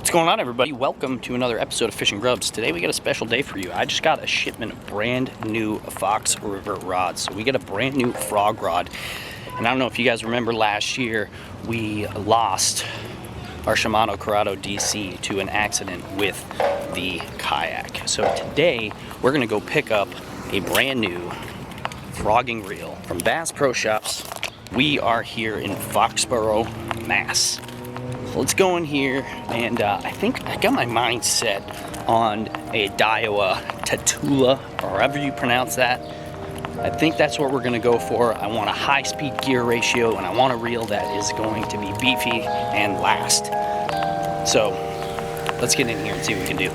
What's going on, everybody? Welcome to another episode of Fishing GrubbZ. Today we got a special day for you. I just got a shipment of brand new Fox River rods. So we got a brand new frog rod. And I don't know if you guys remember last year, we lost our Shimano Corrado DC to an accident with the kayak. So today we're gonna go pick up a brand new frogging reel from Bass Pro Shops. We are here in Foxborough, Mass. So let's go in here, and I think I got my mind set on a Daiwa Tatula, or however you pronounce that. I think that's what we're gonna go for. I want a high-speed gear ratio, and I want a reel that is going to be beefy and last. So let's get in here and see what we can do.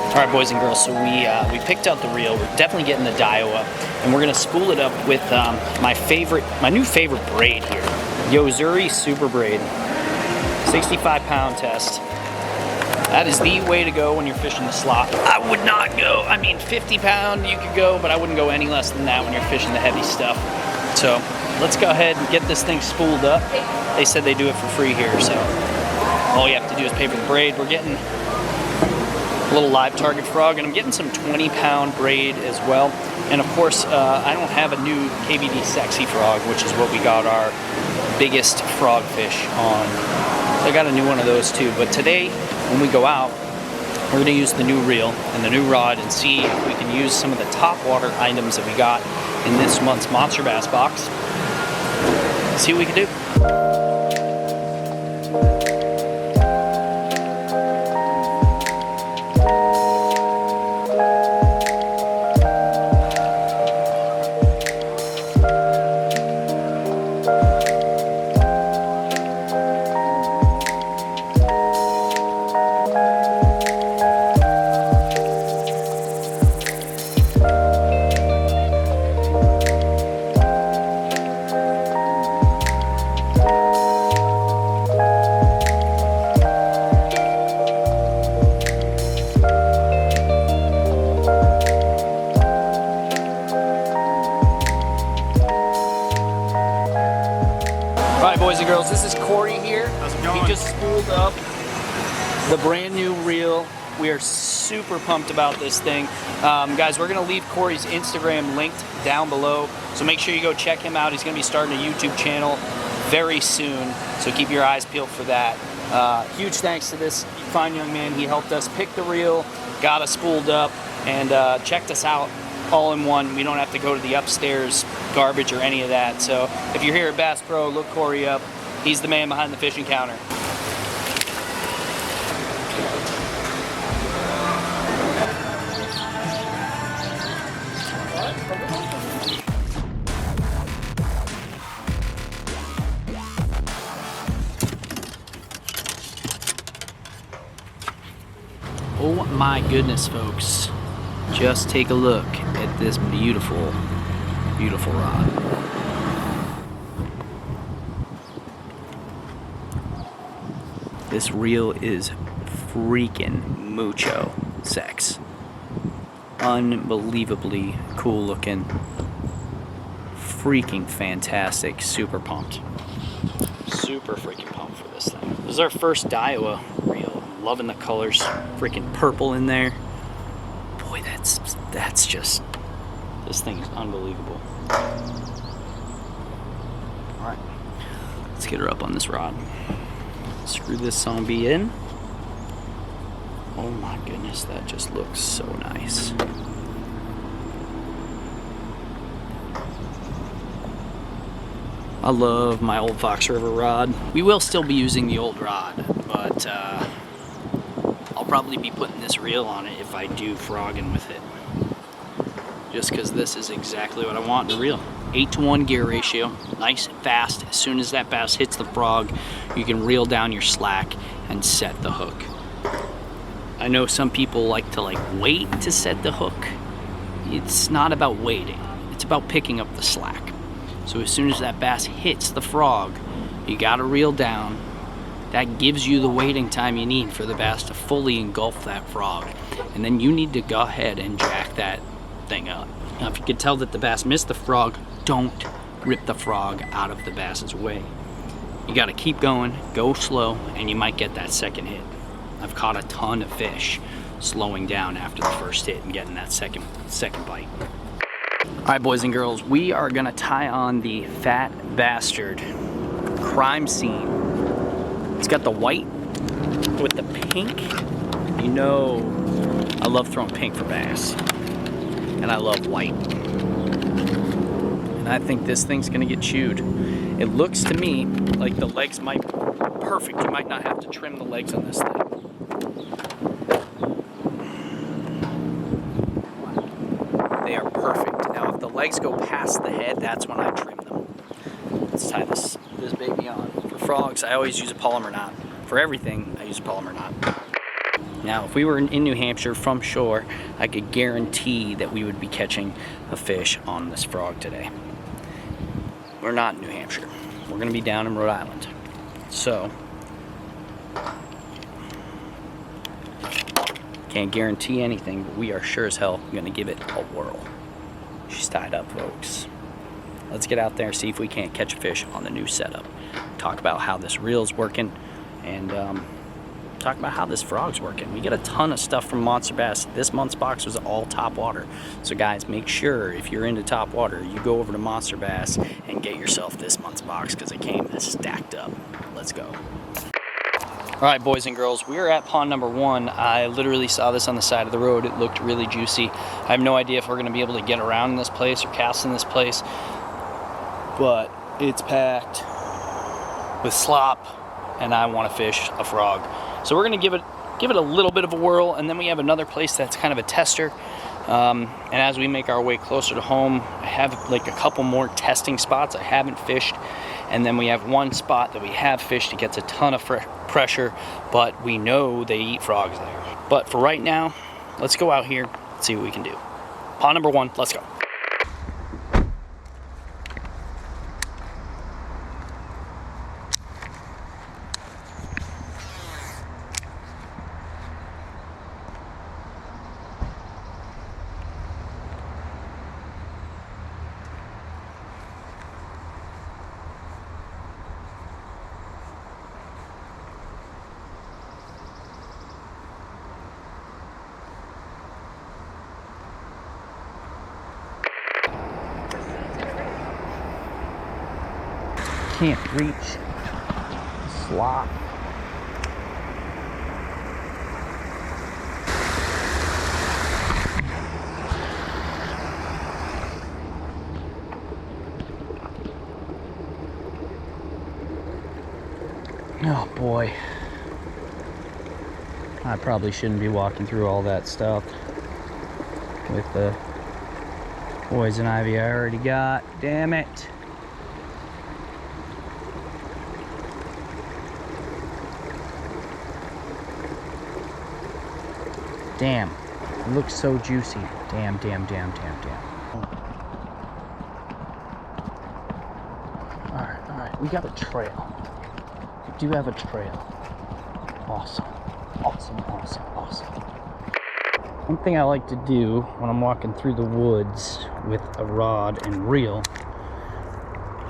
Alright, boys and girls, so we picked out the reel. We're definitely getting the Daiwa, and we're gonna spool it up with my new favorite braid here, Yozuri Super Braid, 65-pound test. That is the way to go when you're fishing the slot. I would not go. I mean, 50-pound you could go, but I wouldn't go any less than that when you're fishing the heavy stuff. So let's go ahead and get this thing spooled up. They said they do it for free here, so all you have to do is pay for the braid. We're getting a little live target frog, and I'm getting some 20-pound braid as well. And of course, I don't have a new KVD Sexy Frog, which is what we got our biggest frog fish on. So I got a new one of those too. But today, when we go out, we're gonna use the new reel and the new rod and see if we can use some of the top water items that we got in this month's Monster Bass box. See what we can do. Alright, boys and girls, this is Corey here. How's it going? He just spooled up the brand new reel. We are super pumped about this thing. Guys, we're going to leave Corey's Instagram linked down below, so make sure you go check him out. He's going to be starting a YouTube channel very soon, so keep your eyes peeled for that. Huge thanks to this fine young man. He helped us pick the reel, got us spooled up, and checked us out all in one. We don't have to go to the upstairs garbage or any of that. So if you're here at Bass Pro, look Corey up. He's the man behind the fishing counter. Oh my goodness, folks. Just take a look at this beautiful, beautiful rod. This reel is freaking mucho sex. Unbelievably cool looking. Freaking fantastic. Super pumped. Super freaking pumped for this thing. This is our first Daiwa reel. Loving the colors. Freaking purple in there. Boy, that's just, this thing is unbelievable. Alright, let's get her up on this rod. Screw this zombie in. Oh my goodness, that just looks so nice. I love my old Fox River rod. We will still be using the old rod, but I'll probably be putting this reel on it if I do frogging with it. Just because this is exactly what I want in a reel. 8-to-1 gear ratio, nice and fast. As soon as that bass hits the frog, you can reel down your slack and set the hook. I know some people like to wait to set the hook. It's not about waiting. It's about picking up the slack. So as soon as that bass hits the frog, You gotta reel down. That gives you the waiting time you need for the bass to fully engulf that frog. And then you need to go ahead and jack that thing up. Now, if you can tell that the bass missed the frog, don't rip the frog out of the bass's way. You gotta keep going, go slow, and you might get that second hit. I've caught a ton of fish slowing down after the first hit and getting that second bite. All right, boys and girls, we are gonna tie on the Fat Bastard Crime Scene. It's got the white with the pink. You know, I love throwing pink for bass, and I love white. And I think this thing's gonna get chewed. It looks to me like the legs might be perfect. You might not have to trim the legs on this thing. They are perfect. Now, if the legs go past the head, that's when I trim them. Let's tie this baby on. For frogs, I always use a polymer knot. For everything, I use a polymer knot. Now, if we were in New Hampshire from shore, I could guarantee that we would be catching a fish on this frog today. We're not in New Hampshire. We're gonna be down in Rhode Island. So, can't guarantee anything, but we are sure as hell gonna give it a whirl. She's tied up, folks. Let's get out there and see if we can't catch a fish on the new setup. Talk about how this reel's working, and talk about how this frog's working. We get a ton of stuff from Monster Bass. This month's box was all top water. So guys, make sure if you're into top water, you go over to Monster Bass and get yourself this month's box, because it came stacked up. Let's go. All right, boys and girls, we are at pond number 1. I literally saw this on the side of the road. It looked really juicy. I have no idea if we're gonna be able to get around in this place or cast in this place, but it's packed with slop, and I wanna fish a frog. So we're gonna give it a little bit of a whirl, and then we have another place that's kind of a tester. And as we make our way closer to home, I have like a couple more testing spots I haven't fished, and then we have one spot that we have fished. It gets a ton of pressure, but we know they eat frogs there. But for right now, let's go out here and see what we can do. Pond number 1, let's go. Can't reach slop. Oh boy, I probably shouldn't be walking through all that stuff with the poison ivy I already got. Damn it. Damn, it looks so juicy. Damn, damn, damn, damn, damn. All right, we got a trail. We do have a trail. Awesome, awesome, awesome, awesome. One thing I like to do when I'm walking through the woods with a rod and reel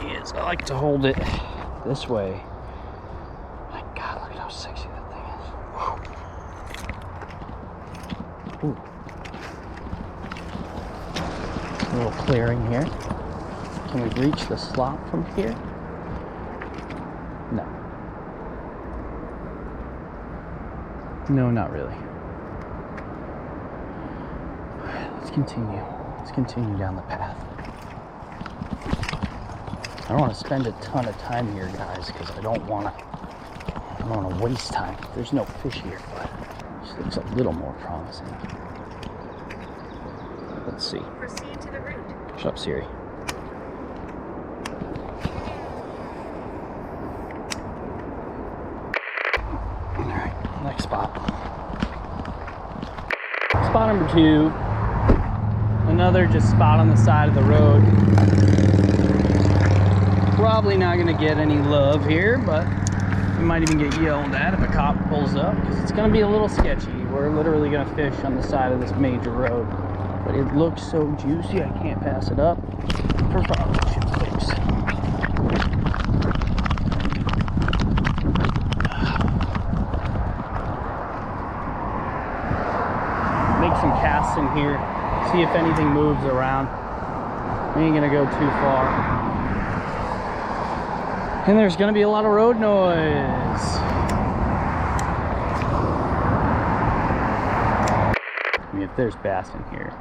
is I like to hold it this way. My God, look at how sexy that thing is. Whew. Ooh. A little clearing here. Can we reach the slop from here? No. No, not really. Alright, let's continue. Let's continue down the path. I don't want to spend a ton of time here, guys, because I don't want to waste time. There's no fish here, but this looks a little more promising. Let's see. Proceed to the route. Shut up, Siri. Alright, next spot. Spot number 2. Another just spot on the side of the road. Probably not gonna get any love here, but we might even get yelled at if a cop pulls up, because it's gonna be a little sketchy. We're literally gonna fish on the side of this major road, but it looks so juicy I can't pass it up for frog fishing, folks. Make some casts in here, see if anything moves around. We ain't gonna go too far. And there's gonna be a lot of road noise. I mean, if there's bass in here,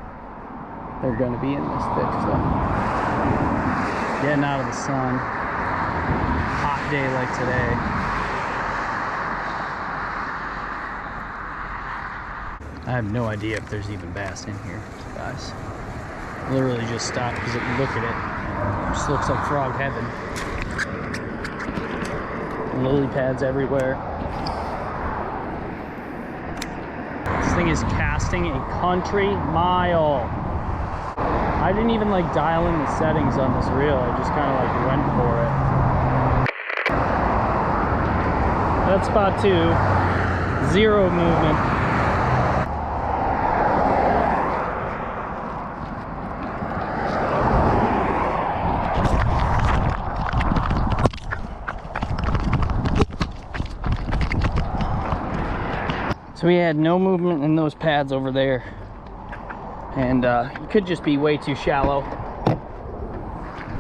they're gonna be in this thick stuff. Getting out of the sun. Hot day like today. I have no idea if there's even bass in here, guys. Literally just stopped because if you look at it, it just looks like frog heaven. Lily pads everywhere. This thing is casting a country mile. I didn't even like dial in the settings on this reel. I just kind of like went for it. That's spot 2. 0 movement. So we had no movement in those pads over there, and it could just be way too shallow.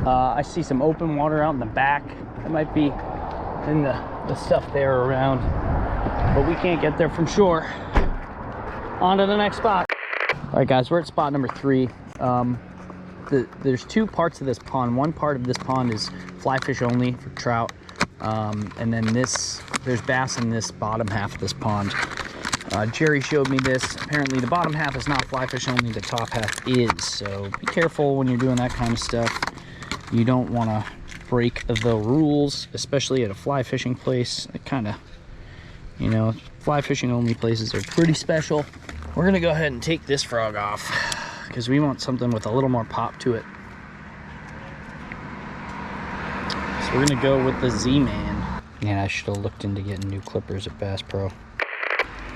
I see some open water out in the back. It might be in the stuff there around, but we can't get there from shore. On to the next spot. All right, guys, we're at spot number 3. There's 2 parts of this pond. One part of this pond is fly fish only for trout, and then there's bass in this bottom half of this pond. Jerry showed me this. Apparently the bottom half is not fly fish only, the top half is. So be careful when you're doing that kind of stuff. You don't want to break the rules, especially at a fly fishing place. It kind of, you know, fly fishing only places are pretty special. We're going to go ahead and take this frog off because we want something with a little more pop to it. So we're going to go with the Z-Man. Man, I should have looked into getting new clippers at Bass Pro.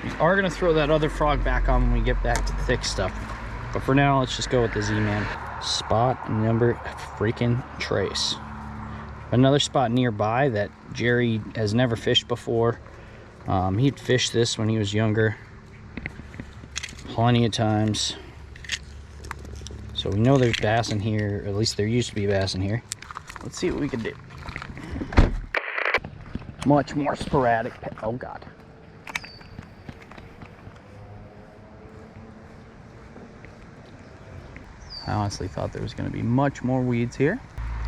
We are going to throw that other frog back on when we get back to the thick stuff. But for now, let's just go with the Z-Man. Spot number freaking trace. Another spot nearby that Jerry has never fished before. He'd fished this when he was younger. Plenty of times. So we know there's bass in here, or at least there used to be bass in here. Let's see what we can do. Much more sporadic. Oh, God. I honestly thought there was going to be much more weeds here.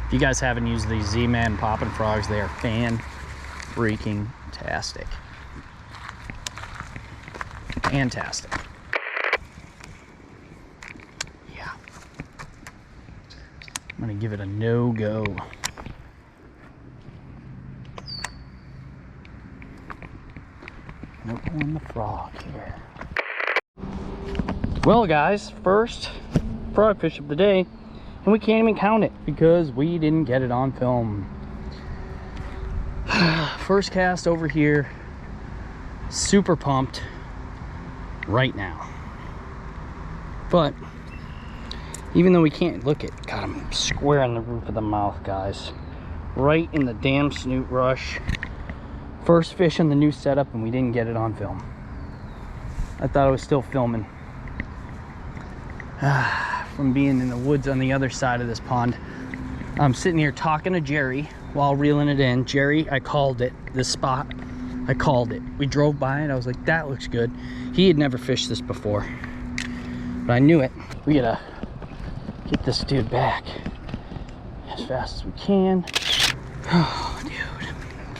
If you guys haven't used these Z-Man popping frogs, they are fan-freaking-tastic. Fantastic. Yeah. I'm going to give it a no-go. No on the frog here. Well, guys, first frog fish of the day, and we can't even count it because we didn't get it on film. First cast over here, super pumped right now. But even though we can't look it, got him square on the roof of the mouth, guys, right in the damn snoot rush. First fish on the new setup, and we didn't get it on film. I thought I was still filming. From being in the woods on the other side of this pond. I'm sitting here talking to Jerry while reeling it in. Jerry, I called it, this spot. I called it. We drove by it. I was like, that looks good. He had never fished this before, but I knew it. We gotta get this dude back as fast as we can. Oh, dude,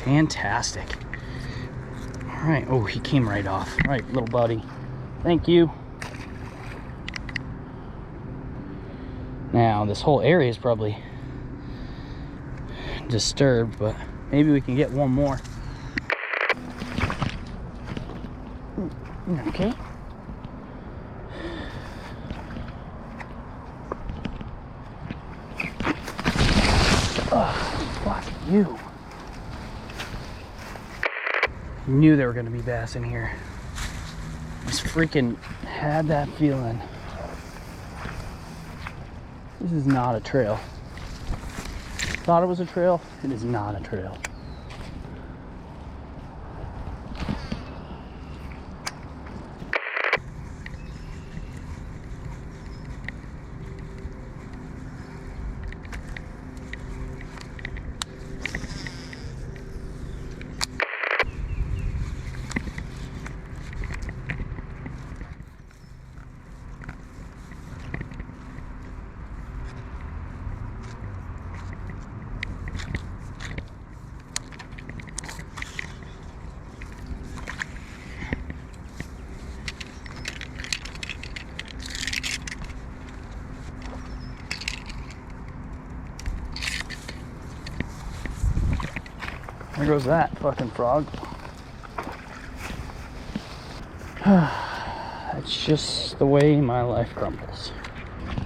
fantastic. All right, oh, he came right off. All right, little buddy, thank you. Now, this whole area is probably disturbed, but maybe we can get one more. Okay. Oh, you. Knew there were gonna be bass in here. Just freaking had that feeling. This is not a trail. Thought it was a trail. It is not a trail. There goes that fucking frog. That's just the way my life crumbles.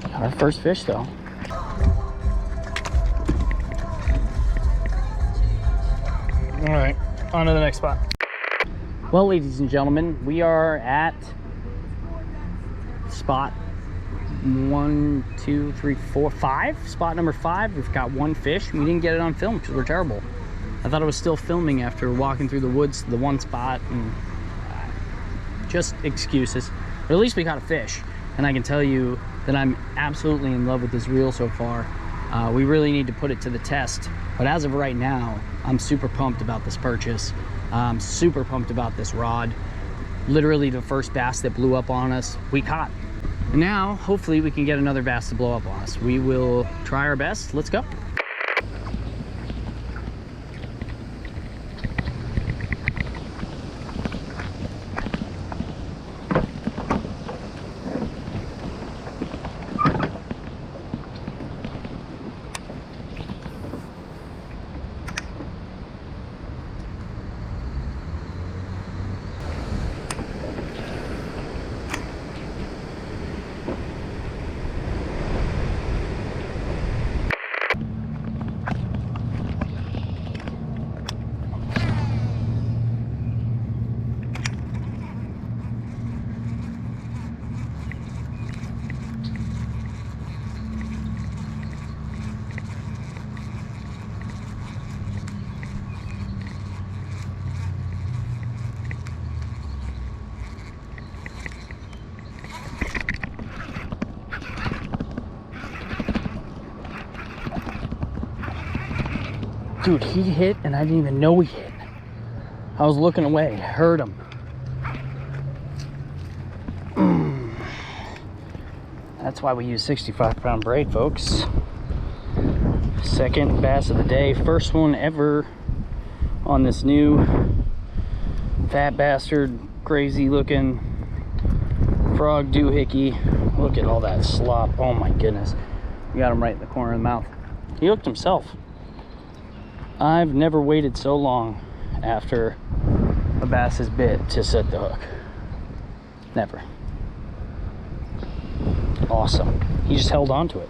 Got our first fish though. All right, on to the next spot. Well, ladies and gentlemen, we are at spot 1, 2, 3, 4, 5. Spot number 5. We've got one fish. We didn't get it on film because we're terrible. I thought I was still filming after walking through the woods to the one spot, and just excuses. But at least we caught a fish, and I can tell you that I'm absolutely in love with this reel so far. We really need to put it to the test, but as of right now, I'm super pumped about this purchase. I'm super pumped about this rod. Literally the first bass that blew up on us, we caught. And now, hopefully we can get another bass to blow up on us. We will try our best. Let's go. Dude, he hit and I didn't even know he hit. I was looking away, heard him. That's why we use 65-pound braid, folks. Second bass of the day, first one ever on this new fat bastard, crazy looking frog doohickey. Look at all that slop, oh my goodness. We got him right in the corner of the mouth. He hooked himself. I've never waited so long after a bass is bit to set the hook. Never. Awesome. He just held on to it.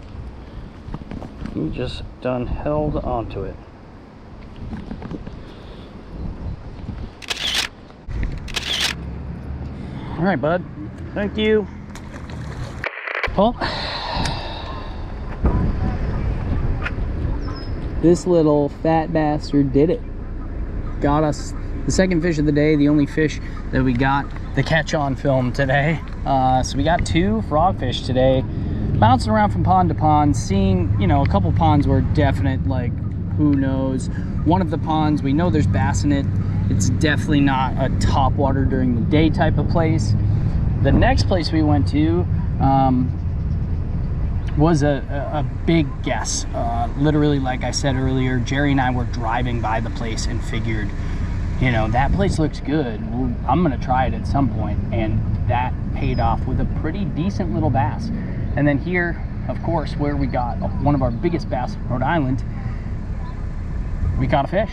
He just done held on to it. All right, bud. Thank you. Well, this little fat bastard did it. Got us the second fish of the day, the only fish that we got the catch on film today. So we got 2 frogfish today, bouncing around from pond to pond, seeing, you know, a couple ponds were definite, like, who knows. One of the ponds, we know there's bass in it. It's definitely not a top water during the day type of place. The next place we went to was a big guess. Literally, like I said earlier, Jerry and I were driving by the place and figured, you know, that place looks good. I'm gonna try it at some point, and that paid off with a pretty decent little bass. And then here, of course, where we got one of our biggest bass in Rhode Island, we caught a fish.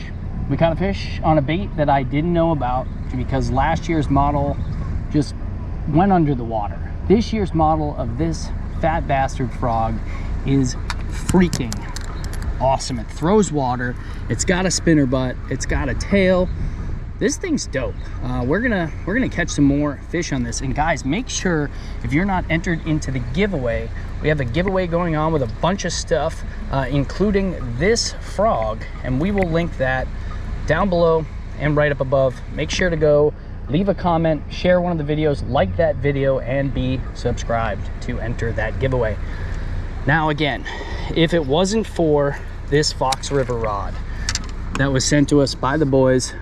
We caught a fish on a bait that I didn't know about because last year's model just went under the water. This year's model of this fat bastard frog is freaking awesome. It throws water. It's got a spinner butt. It's got a tail. This thing's dope. We're gonna catch some more fish on this. And guys, make sure if you're not entered into the giveaway, we have a giveaway going on with a bunch of stuff, including this frog, and we will link that down below and right up above. Make sure to go leave a comment, share one of the videos, like that video, and be subscribed to enter that giveaway. Now again, if it wasn't for this Fox River rod that was sent to us by the boys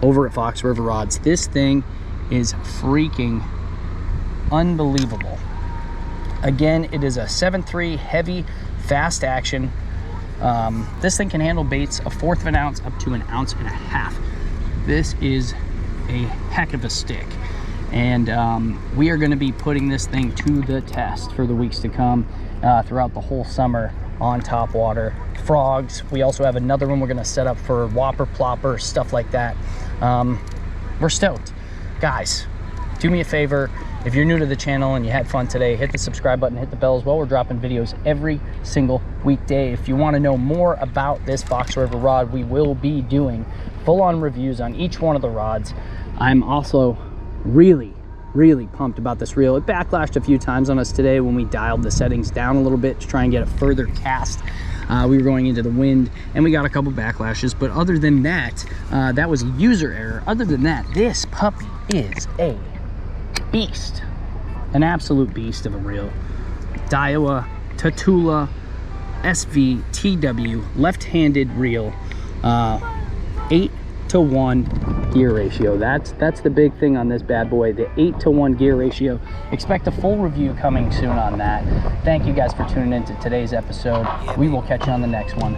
over at Fox River Rods, this thing is freaking unbelievable. Again, it is a 7.3 heavy, fast action. This thing can handle baits 1/4 of an ounce up to 1.5 ounces. This is a heck of a stick, and we are going to be putting this thing to the test for the weeks to come, throughout the whole summer on top water. Frogs, we also have another one we're going to set up for whopper, plopper, stuff like that. We're stoked. Guys, do me a favor, if you're new to the channel and you had fun today, hit the subscribe button, hit the bell as well. We're dropping videos every single weekday. If you want to know more about this Fox River rod, we will be doing full-on reviews on each one of the rods. I'm also really pumped about this reel. It backlashed a few times on us today when we dialed the settings down a little bit to try and get a further cast. We were going into the wind and we got a couple backlashes, but other than that, that was a user error. Other than that, this puppy is a beast, an absolute beast of a reel. Daiwa Tatula SV TW left-handed reel, 8-to-1 gear ratio. That's the big thing on this bad boy, the 8-to-1 gear ratio. Expect a full review coming soon on that. Thank you guys for tuning in to today's episode. We will catch you on the next one.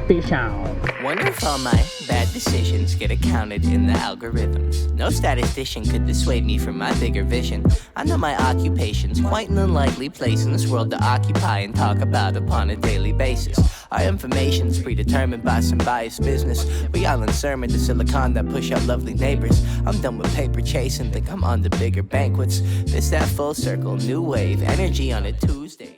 Fish on. Wonder if all my bad decisions get accounted in the algorithms. No statistician could dissuade me from my bigger vision. I know my occupation's quite an unlikely place in this world to occupy and talk about upon a daily basis. Our information's predetermined by some biased business. We all in sermon to silicon that push out lovely neighbors. I'm done with paper chasing, think I'm on to bigger banquets. This that full circle, new wave, energy on a Tuesday.